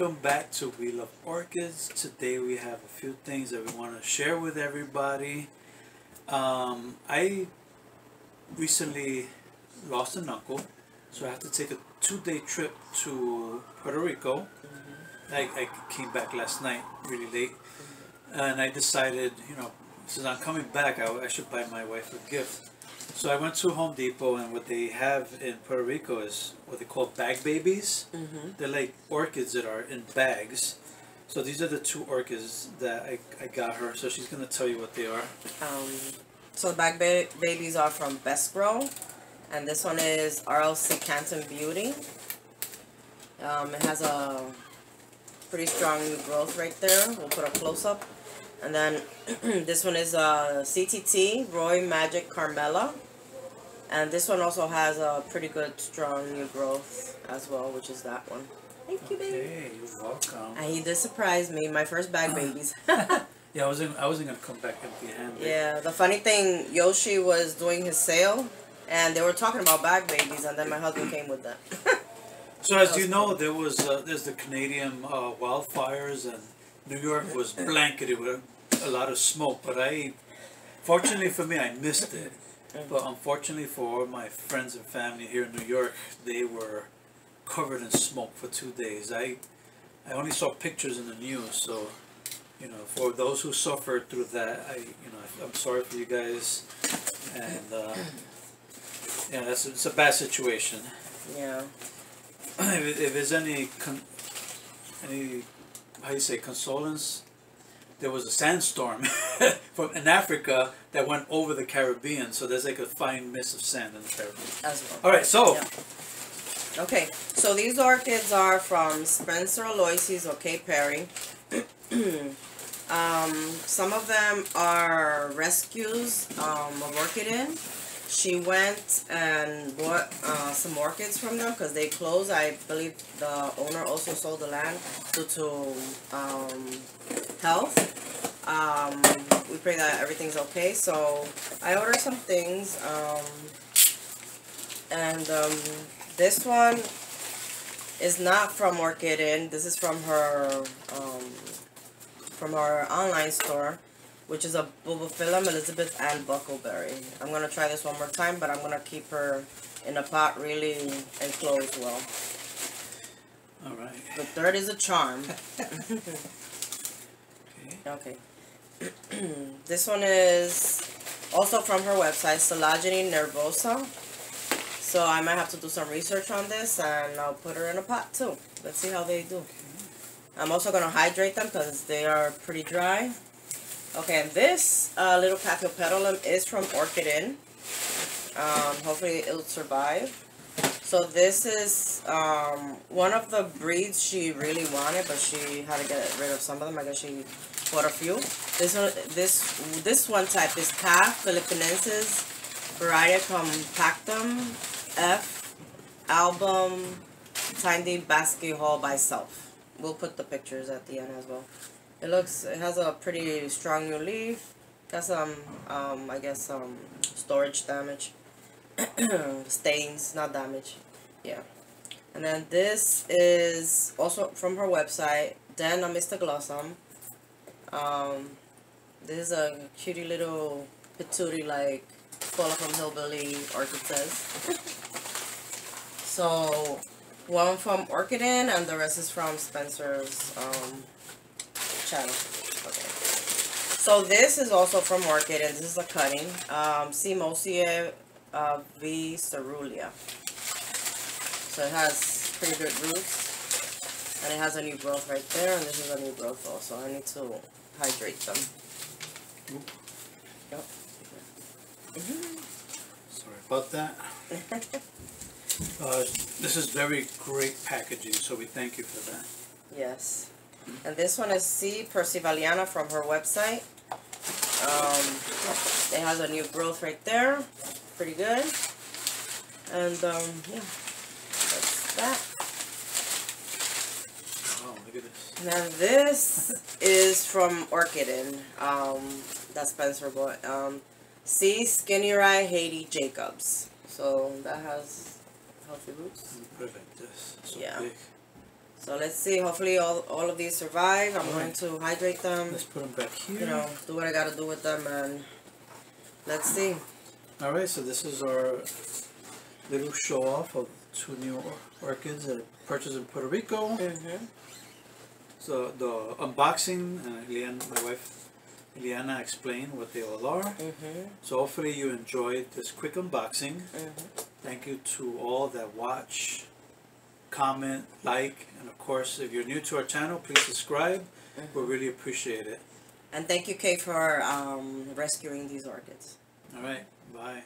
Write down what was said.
welcome back to We Love Orchids. Today we have a few things that we want to share with everybody. I recently lost an uncle, so I had to take a 2-day trip to Puerto Rico. I came back last night really late, and I decided, since I'm coming back, I should buy my wife a gift. So I went to Home Depot, and what they have in Puerto Rico is what they call bag babies. They're like orchids that are in bags. So these are the 2 orchids that I got her. So she's going to tell you what they are. So the bag babies are from Best Grow. And this one is RLC Canton Beauty. It has a pretty strong new growth right there. We'll put a close-up. And then this one is CTT, Roy Magic Carmela. And this one also has a pretty good, strong new growth as well, which is that one. Thank you, baby. Hey, you're welcome. And he did surprise me, my first bag babies. Yeah, I wasn't going to come back empty-handed. Yeah, the funny thing, Yoshi was doing his sale, and they were talking about bag babies, and then my husband came with that. So as you know, there's the Canadian wildfires, and New York was blanketed with a lot of smoke. But fortunately for me, I missed it. But unfortunately for my friends and family here in New York, they were covered in smoke for 2 days. I only saw pictures in the news, so for those who suffered through that, I'm sorry for you guys, and it's a bad situation. Yeah. If there's any how you say consolence, there was a sandstorm in Africa that went over the Caribbean, so there's like a fine mist of sand in the Caribbean. As well. All right, so. Yeah. Okay, so these orchids are from Spencer Aloysius or Cape Perry. Some of them are rescues of orchid in. She went and bought some orchids from them because they closed. I believe the owner also sold the land due to health. We pray that everything's okay. So I ordered some things. This one is not from Orchid Inn. This is from her online store, which is a Bulbophyllum Elizabeth Ann Buckleberry. I'm going to try this one more time, but I'm going to keep her in a pot really enclosed well. All right. The third is a charm. Okay. This one is also from her website, Solagene nervosa. So I might have to do some research on this, and I'll put her in a pot too. Let's see how they do. I'm also going to hydrate them because they are pretty dry. Okay, and this little Paphiopedilum is from Orchid Inn. Hopefully it'll survive. So this is one of the breeds she really wanted, but she had to get rid of some of them. I guess she bought a few. This one type is Calf Philippinensis Variety Compactum F Album Tiny Basket Hall by Self. We'll put the pictures at the end as well. It has a pretty strong new leaf. Got some, I guess, storage damage. Stains, not damage. Yeah. And then this is also from her website, Den Amistaglossum. This is a cutie little patootie like Paula from Hillbilly Orchid says. So, one from Orchid Inn and the rest is from Spencer's channel. Okay. So this is also from Orchid, and this is a cutting. Semosia V. Cerulean. So it has pretty good roots, and it has a new growth right there, and this is a new growth also. I need to hydrate them. Yep. Sorry about that. This is very great packaging, so we thank you for that. Yes. And this one is C. Percivaliana from her website. It has a new growth right there. Pretty good. And, yeah. That's that. Oh, look at this. Now this is from Orchid Inn. That Spencer bought. C. Skinny Rye Haiti Jacobs. So that has healthy roots. Put it like this. So yeah. big. So let's see. Hopefully all of these survive. I'm going to hydrate them. Let's put them back here. You know, do what I gotta do with them, and let's see. All right, so this is our little show off of 2 new orchids that I purchased in Puerto Rico. So the unboxing, my wife Eliana explained what they all are. So hopefully you enjoyed this quick unboxing. Thank you to all that watch, comment, like, and of course if you're new to our channel, please subscribe. We really appreciate it. And thank you, Kay, for rescuing these orchids. All right, bye.